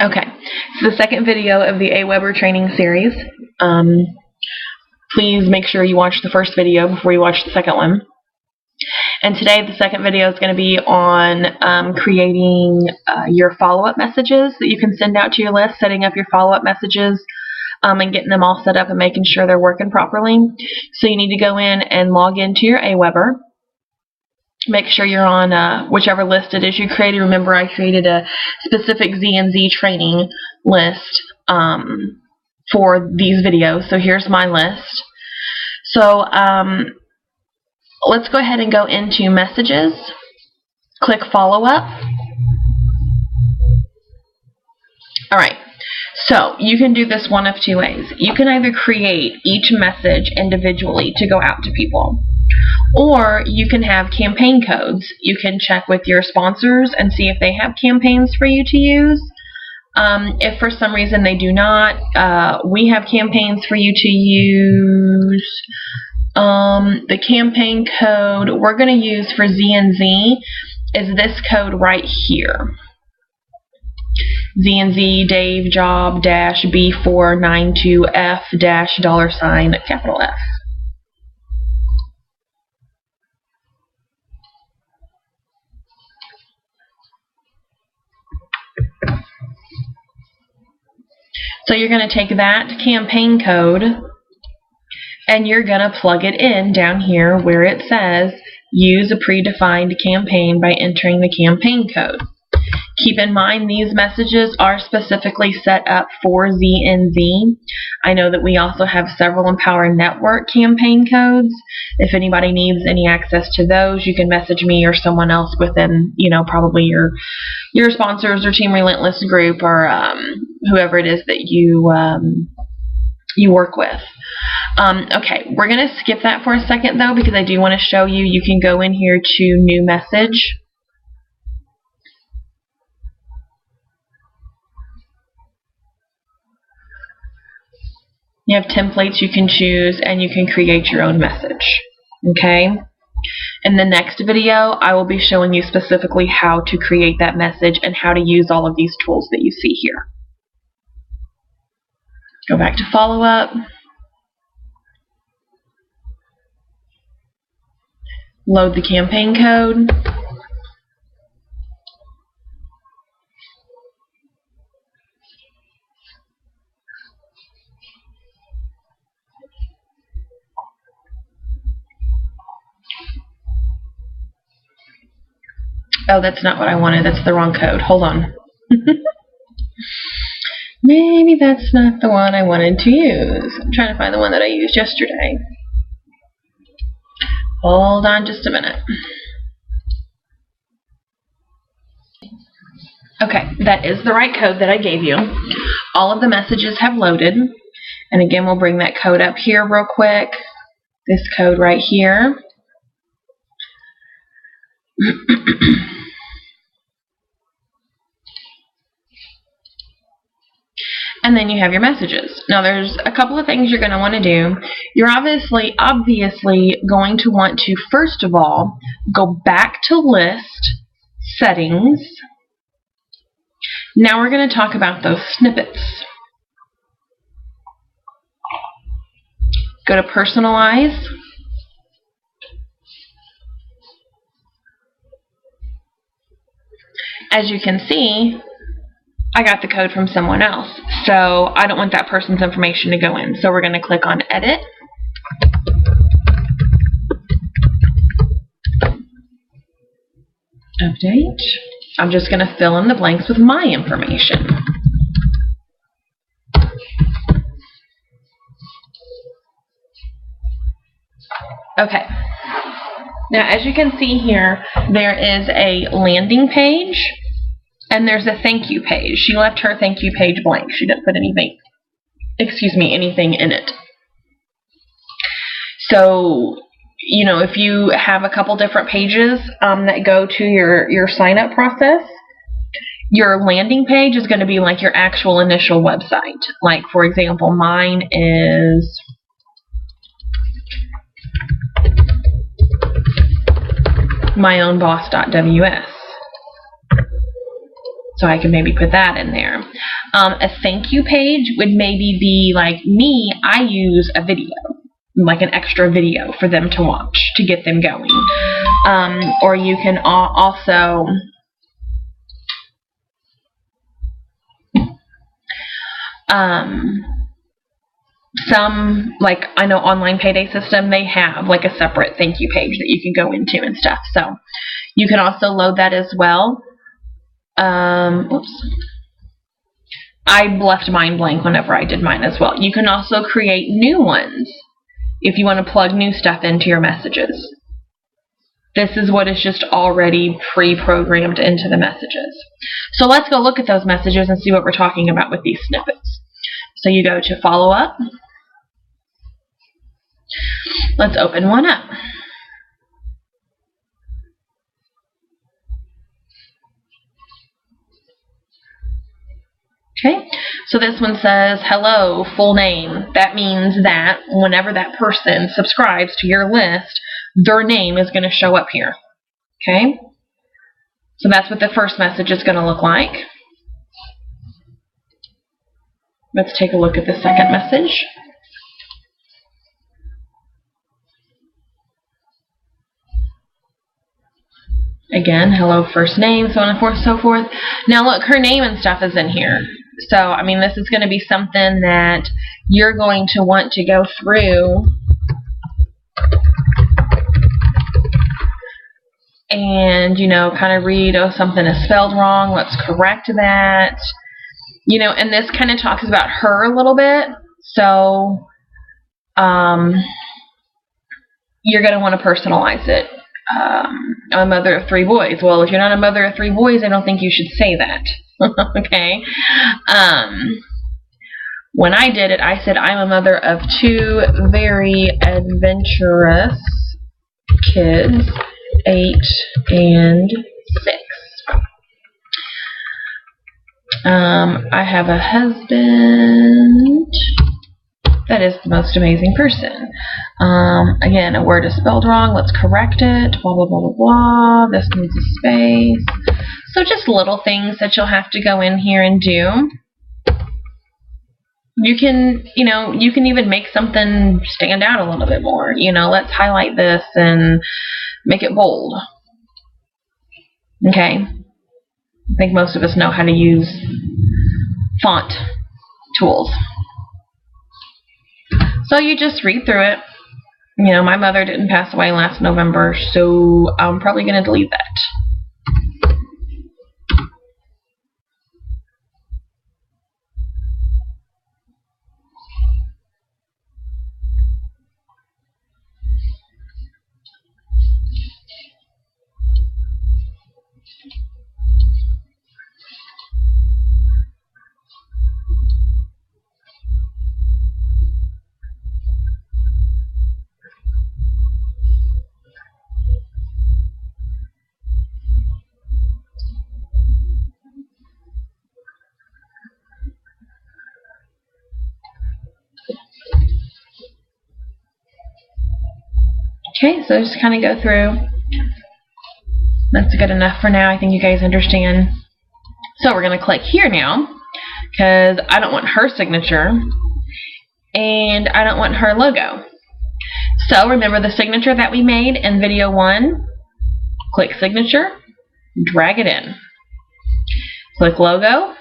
Okay, so the second video of the Aweber training series. Please make sure you watch the first video before you watch the second one. And today the second video is going to be on creating your follow-up messages that you can send out to your list, setting up your follow-up messages and getting them all set up and making sure they're working properly. So you need to go in and log into your Aweber. Make sure you're on whichever list it is you created. Remember, I created a specific Z&Z training list for these videos. So here's my list. So let's go ahead and go into Messages. Click Follow Up. Alright, so you can do this one of two ways. You can either create each message individually to go out to people, or you can have campaign codes. You can check with your sponsors and see if they have campaigns for you to use. If for some reason they do not, we have campaigns for you to use. The campaign code we're going to use for Z&Z is this code right here. Z&Z Dave Job -B492F $$ F. So you're going to take that campaign code and you're going to plug it in down here where it says use a predefined campaign by entering the campaign code. Keep in mind these messages are specifically set up for Z&Z. I know that we also have several Empower Network campaign codes. If anybody needs any access to those, you can message me or someone else within, probably your sponsors or Team Relentless group or whoever it is that you work with. Okay, we're going to skip that for a second though, because I do want to show you. You can go in here to New Message. You have templates you can choose, and you can create your own message. Okay? In the next video, I will be showing you specifically how to create that message and how to use all of these tools that you see here. Go back to Follow Up. Load the campaign code. Oh, that's not what I wanted. That's the wrong code. Hold on. Maybe that's not the one I wanted to use. I'm trying to find the one that I used yesterday. Hold on just a minute. Okay, that is the right code that I gave you. All of the messages have loaded. And again, we'll bring that code up here real quick. This code right here. And then you have your messages. Now there's a couple of things you're going to want to do. You're obviously going to want to, first of all, go back to List, Settings. Now we're going to talk about those snippets. Go to Personalize. As you can see, I got the code from someone else, so I don't want that person's information to go in. So we're going to click on Edit. Update. I'm just going to fill in the blanks with my information. Okay. Now, as you can see here, there is a landing page. And there's a thank you page. She left her thank you page blank. She didn't put anything in it. So, if you have a couple different pages that go to your sign-up process, your landing page is going to be like your actual initial website. Like, for example, mine is myownboss.ws. So I can maybe put that in there. A thank you page would maybe be like me. I use a video, like an extra video for them to watch to get them going. Or you can also some, like I know Online Payday System, they have like a separate thank you page that you can go into and stuff. So you can also load that as well. Oops. I left mine blank whenever I did mine as well. You can also create new ones if you want to plug new stuff into your messages. This is what is just already pre-programmed into the messages. So let's go look at those messages and see what we're talking about with these snippets. So you go to follow up. Let's open one up. Okay, so this one says, hello, full name. That means that whenever that person subscribes to your list, their name is going to show up here. Okay, so that's what the first message is going to look like. Let's take a look at the second message. Again, hello, first name, so on and so forth. Now look, her name and stuff is in here. So, I mean, this is going to be something that you're going to want to go through and, you know, kind of read, oh, something is spelled wrong, let's correct that. You know, and this kind of talks about her a little bit. So, you're going to want to personalize it. I'm a mother of 3 boys. Well, if you're not a mother of 3 boys, I don't think you should say that. Okay? When I did it, I said I'm a mother of 2 very adventurous kids, 8 and 6. I have a husband that is the most amazing person. Again, a word is spelled wrong. Let's correct it. Blah, blah, blah, blah, blah. This needs a space. So just little things that you'll have to go in here and do. You can, you know, you can even make something stand out a little bit more. You know, let's highlight this and make it bold. Okay. I think most of us know how to use font tools. So you just read through it. You know, my mother didn't pass away last November, so I'm probably going to delete that. Okay, so just kind of go through. That's good enough for now. I think you guys understand. So we're going to click here now because I don't want her signature and I don't want her logo. So remember the signature that we made in video 1? Click signature, drag it in. Click logo,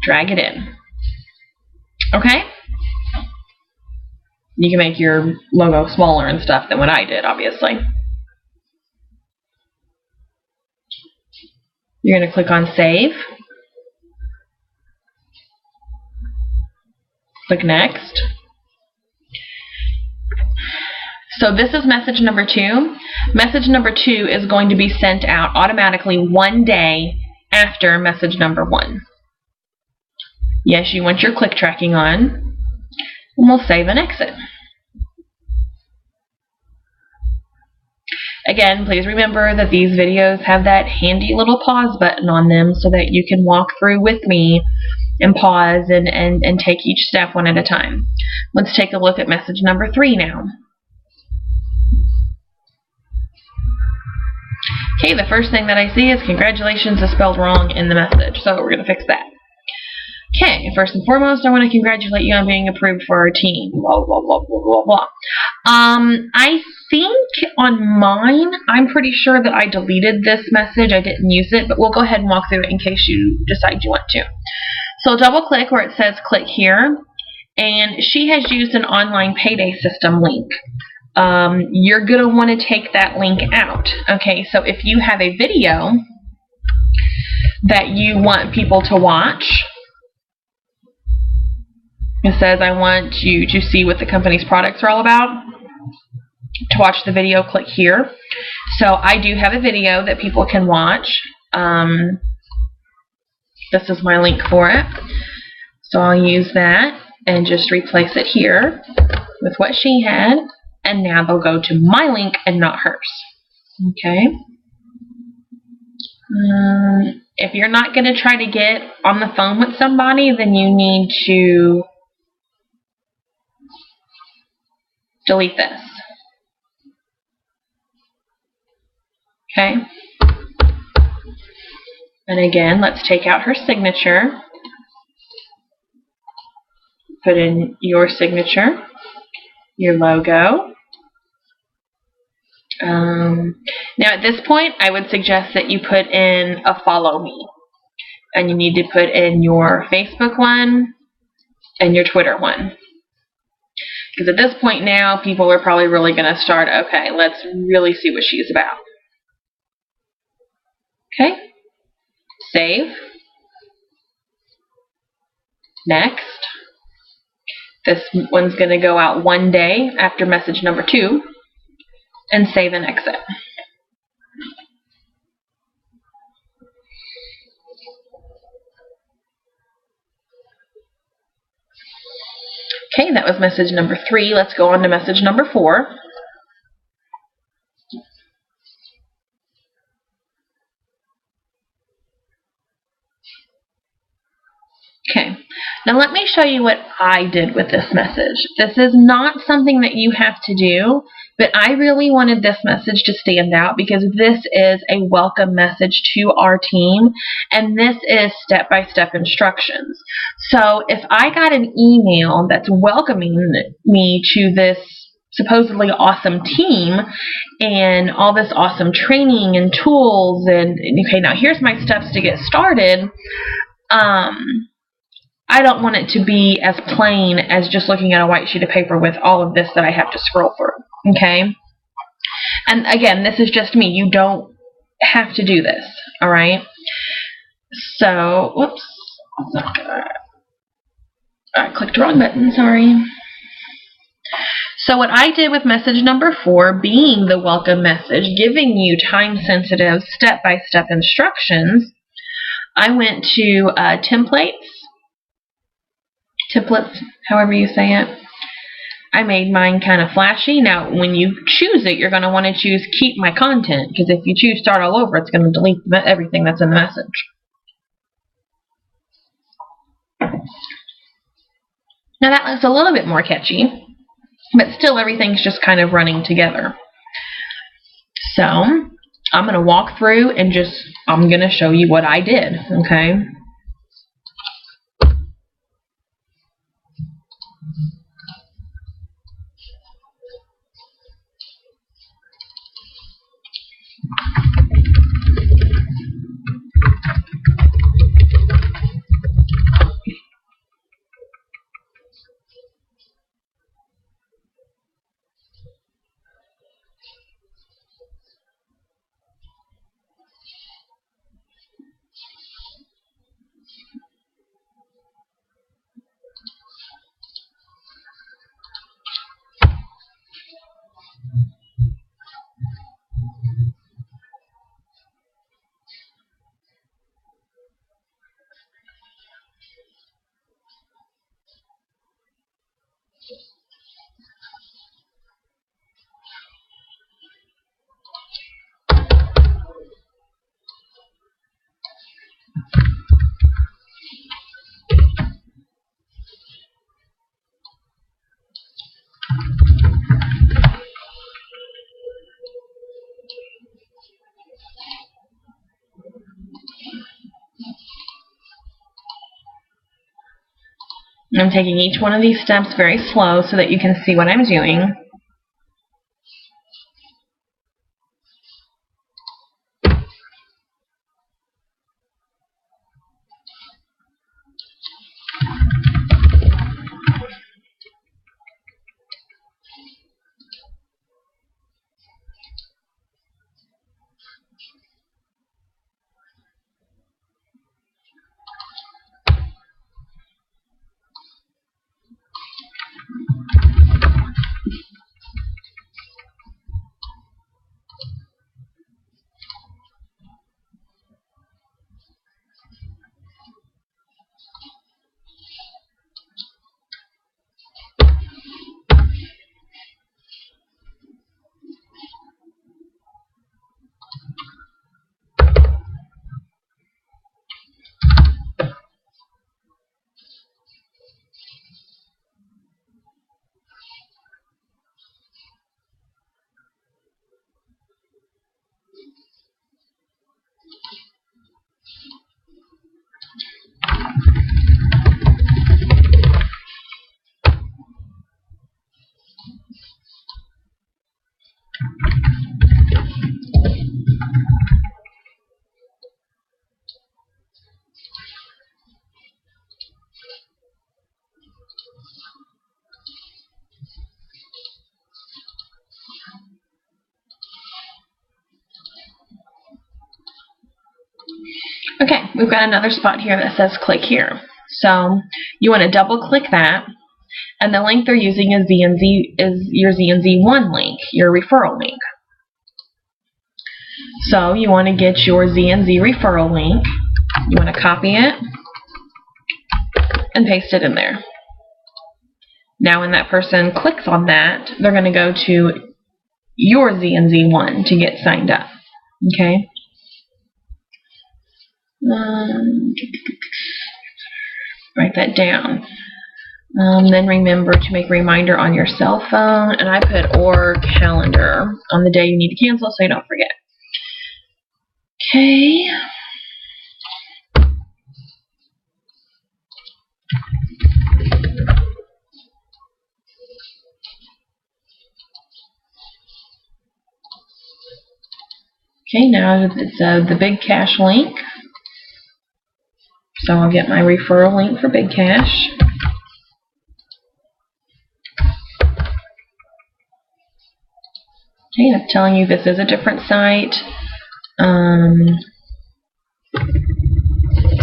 drag it in. Okay? You can make your logo smaller and stuff than what I did, obviously. You're going to click on Save. Click Next. So this is message number 2. Message number 2 is going to be sent out automatically 1 day after message number 1. Yes, you want your click tracking on. And we'll save and exit. Again, please remember that these videos have that handy little pause button on them so that you can walk through with me and pause and take each step one at a time. Let's take a look at message number 3 now. Okay, the first thing that I see is congratulations is spelled wrong in the message, so we're going to fix that. Okay, first and foremost, I want to congratulate you on being approved for our team. Blah, blah, blah, blah, blah, blah. I think on mine, I'm pretty sure that I deleted this message. I didn't use it, but we'll go ahead and walk through it in case you decide you want to. So double click where it says click here, and she has used an online payday system link. You're going to want to take that link out. Okay, so if you have a video that you want people to watch, it says I want you to see what the company's products are all about. To watch the video, click here. So I do have a video that people can watch. This is my link for it. So I'll use that and just replace it here with what she had. And now they'll go to my link and not hers. Okay. If you're not going to try to get on the phone with somebody, then you need to delete this. Okay. And again, let's take out her signature. Put in your signature, your logo. Now at this point, I would suggest that you put in a follow me. And you need to put in your Facebook one and your Twitter one. Because at this point now, people are probably really going to start, okay, let's really see what she's about. Okay. Save. Next. This one's going to go out one day after message number 2. And save and exit. Okay, that was message number 3. Let's go on to message number 4. Okay, now let me show you what I did with this message. This is not something that you have to do, but I really wanted this message to stand out because this is a welcome message to our team, and this is step-by-step instructions. So if I got an email that's welcoming me to this supposedly awesome team and all this awesome training and tools, and okay, now here's my steps to get started, I don't want it to be as plain as just looking at a white sheet of paper with all of this that I have to scroll through, okay? And again, this is just me. You don't have to do this, all right? So, whoops. I clicked the wrong button, sorry. So what I did with message number 4, being the welcome message, giving you time-sensitive, step-by-step instructions, I went to templates, however you say it. I made mine kind of flashy. Now, when you choose it, you're going to want to choose keep my content, because if you choose start all over, it's going to delete everything that's in the message. Now that looks a little bit more catchy, but still everything's just kind of running together. So, I'm going to walk through and I'm going to show you what I did, okay? I'm taking each one of these steps very slow so that you can see what I'm doing. Okay, we've got another spot here that says click here. So you want to double click that, and the link they're using is your ZNZ1 link, your referral link. So you want to get your ZNZ referral link, you want to copy it and paste it in there. Now when that person clicks on that, they're going to go to your ZNZ1 to get signed up. Okay? Write that down. Then remember to make a reminder on your cell phone, and I put or calendar on the day you need to cancel so you don't forget. Okay. Okay, now it's the Big Cash link. So I'll get my referral link for Big Cash. Okay, it's telling you this is a different site.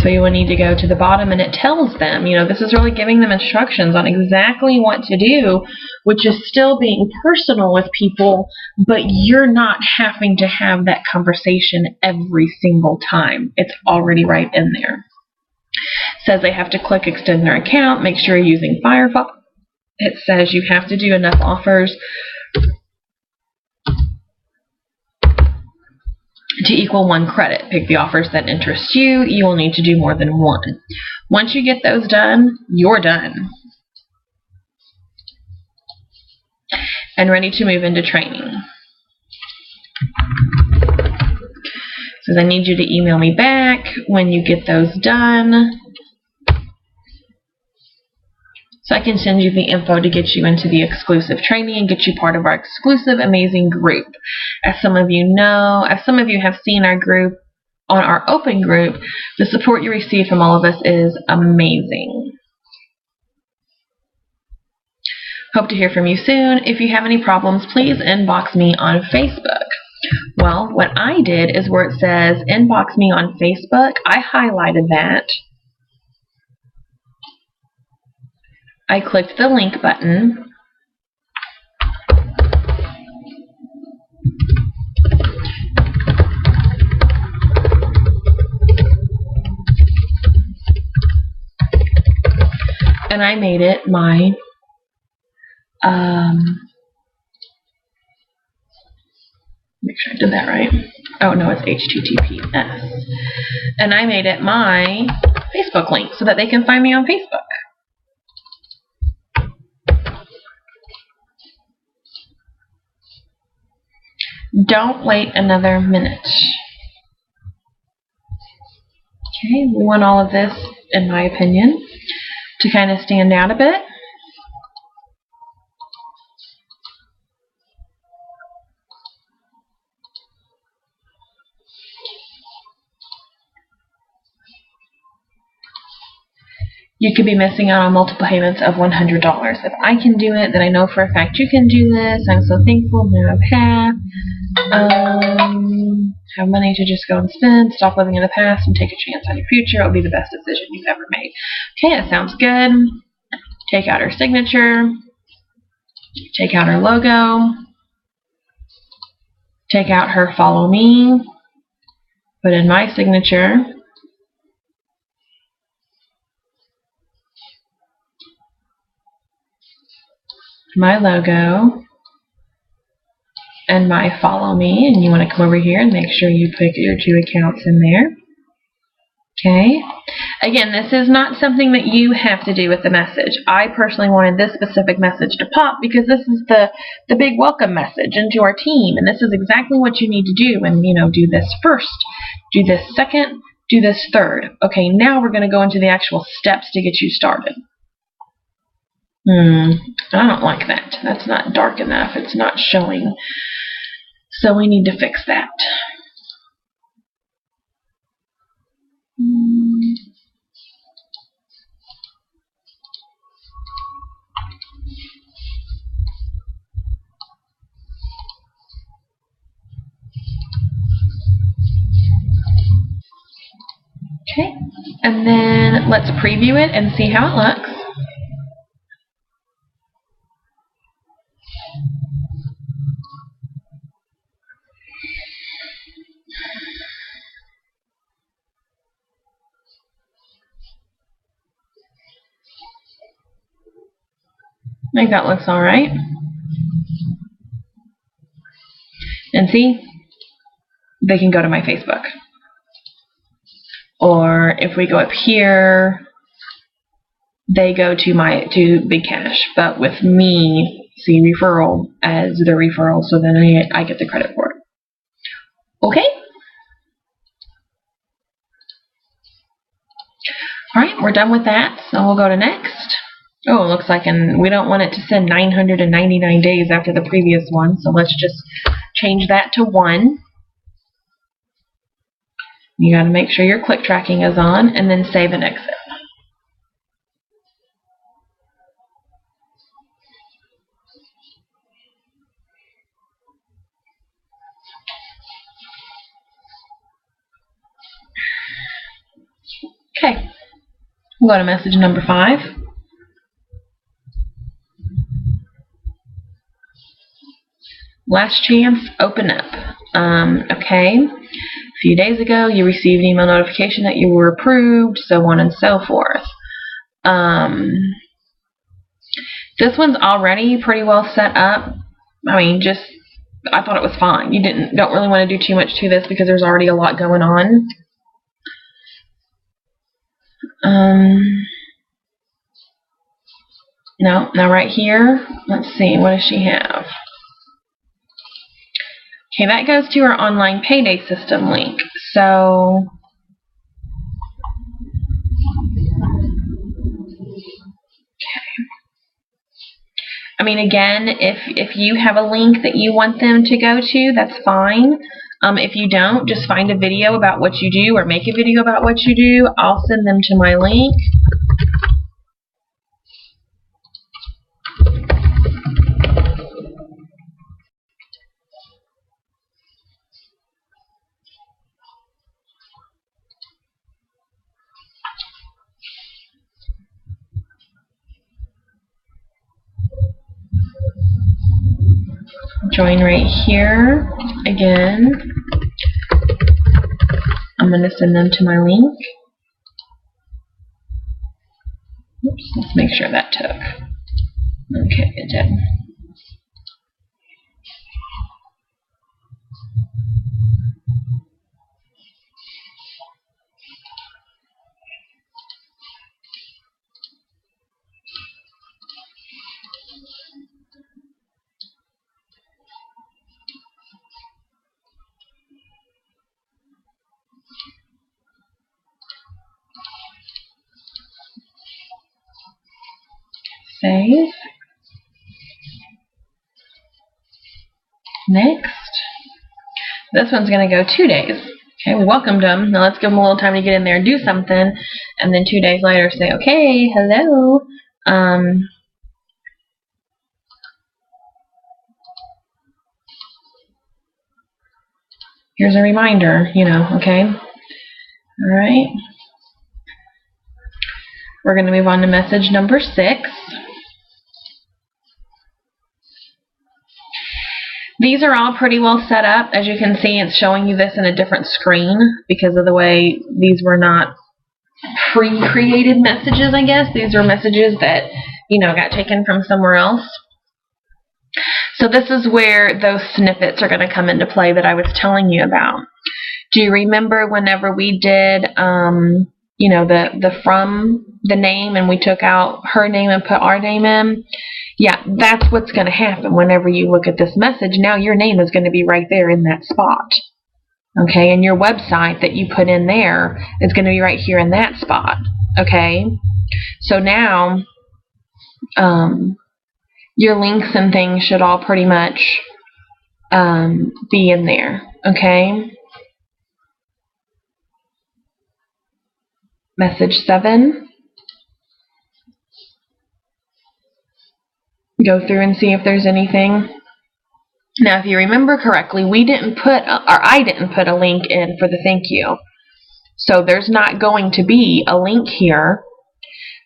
So you will need to go to the bottom, and it tells them, you know, this is really giving them instructions on exactly what to do, which is still being personal with people, but you're not having to have that conversation every single time. It's already right in there. It says they have to click extend their account, make sure you're using Firefox. It says you have to do enough offers to equal 1 credit. Pick the offers that interest you. You will need to do more than 1. Once you get those done, you're done and ready to move into training. It says I need you to email me back when you get those done so I can send you the info to get you into the exclusive training and get you part of our exclusive amazing group. As some of you know, as some of you have seen our group on our open group, the support you receive from all of us is amazing. Hope to hear from you soon. If you have any problems, please inbox me on Facebook. Well, what I did is where it says inbox me on Facebook, I highlighted that. I clicked the link button. And I made it my make sure I did that right. Oh no, it's HTTPS. And I made it my Facebook link so that they can find me on Facebook. Don't wait another minute. Okay, we want all of this, in my opinion, to kind of stand out a bit. You could be missing out on multiple payments of $100. If I can do it, then I know for a fact you can do this. I'm so thankful. Now have have money to just go and spend. Stop living in the past and take a chance on your future. It will be the best decision you've ever made. Okay, that sounds good. Take out her signature. Take out her logo. Take out her follow me. Put in my signature. My logo and my follow me, and you want to come over here and make sure you put your 2 accounts in there. Okay. Again, this is not something that you have to do with the message. I personally wanted this specific message to pop because this is the big welcome message into our team, and this is exactly what you need to do. And do this first, do this second, do this third. Okay, now we're going to go into the actual steps to get you started. I don't like that. That's not dark enough. It's not showing. So we need to fix that. Okay, and then let's preview it and see how it looks. I think that looks alright. And see, they can go to my Facebook. Or if we go up here, they go to Big Cash. But with me, see referral as the referral, so then I get the credit for it. Okay? Alright, we're done with that, so we'll go to next. Oh, it looks like we don't want it to send 999 days after the previous one, so let's just change that to 1. You got to make sure your click tracking is on, and then save and exit. Okay, we'll go to message number 5. Last chance, open up. Okay, a few days ago you received an email notification that you were approved, so on and so forth. This one's already pretty well set up. I mean, I thought it was fine. You don't really want to do too much to this because there's already a lot going on. No, now right here, let's see, what does she have? Okay, that goes to our online payday system link. So, okay. I mean, again, if you have a link that you want them to go to, that's fine. If you don't, just find a video about what you do or make a video about what you do. I'll send them to my link. Join right here. Again, I'm going to send them to my link. Oops, let's make sure that took. Okay, it did. Save. Next. This one's going to go 2 days. Okay, we welcomed them. Now let's give them a little time to get in there and do something. And then 2 days later say, okay, hello. Here's a reminder, you know, okay? All right. We're going to move on to message number 6. These are all pretty well set up. As you can see, it's showing you this in a different screen because of the way these were not pre-created messages, I guess. These are messages that, you know, got taken from somewhere else. So this is where those snippets are going to come into play that I was telling you about. Do you remember whenever we did, you know, the from the name and we took out her name and put our name in? Yeah, that's what's going to happen whenever you look at this message. Now your name is going to be right there in that spot. Okay, and your website that you put in there is going to be right here in that spot. Okay, so now your links and things should all pretty much be in there. Okay. Message 7. Go through and see if there's anything. Now, if you remember correctly, we didn't put, or I didn't put a link in for the thank you. So there's not going to be a link here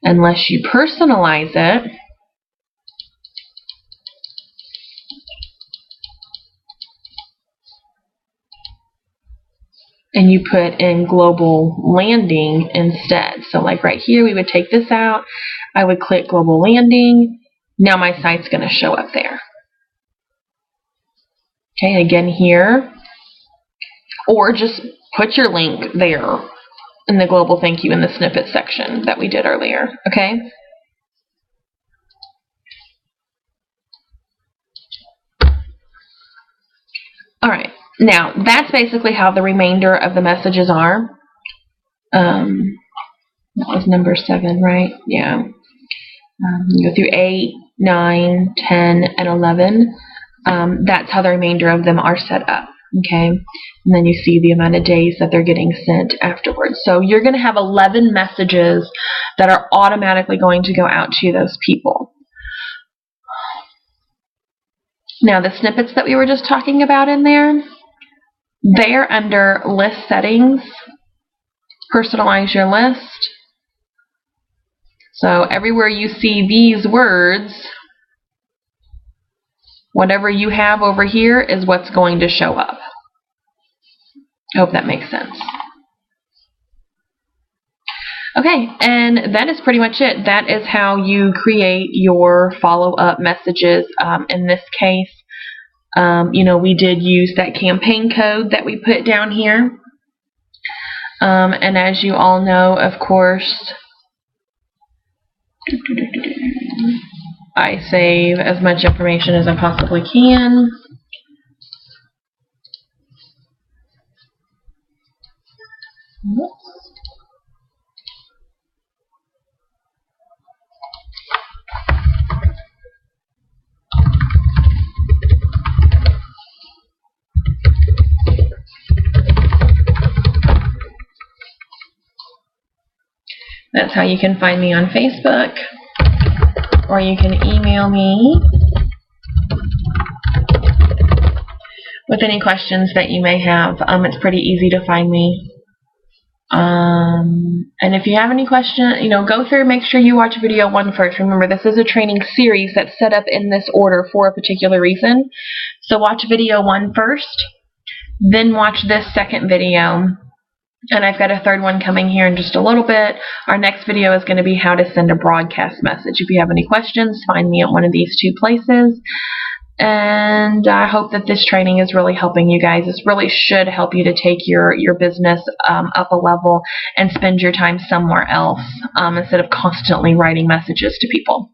unless you personalize it. And you put in global landing instead. So like right here, we would take this out. I would click global landing. Now my site's going to show up there. Okay, again here. Or just put your link there in the global thank you in the snippet section that we did earlier. Okay? All right. Now, that's basically how the remainder of the messages are. That was number 7, right? Yeah. You go through 8, 9, 10, and 11. That's how the remainder of them are set up. Okay? And then you see the amount of days that they're getting sent afterwards. So you're going to have 11 messages that are automatically going to go out to those people. Now, the snippets that we were just talking about in there, they're under list settings, personalize your list. So everywhere you see these words, whatever you have over here is what's going to show up. I hope that makes sense. Okay, and that is pretty much it. That is how you create your follow-up messages. In this case, you know, we did use that campaign code that we put down here. And as you all know, of course, I save as much information as I possibly can. Whoops. That's how you can find me on Facebook, or you can email me with any questions that you may have. It's pretty easy to find me. And if you have any questions, you know, go through, make sure you watch video 1 first. Remember, this is a training series that's set up in this order for a particular reason. So watch video 1 first, then watch this second video. And I've got a third one coming here in just a little bit. Our next video is going to be how to send a broadcast message. If you have any questions, find me at one of these 2 places. And I hope that this training is really helping you guys. This really should help you to take your business up a level and spend your time somewhere else instead of constantly writing messages to people.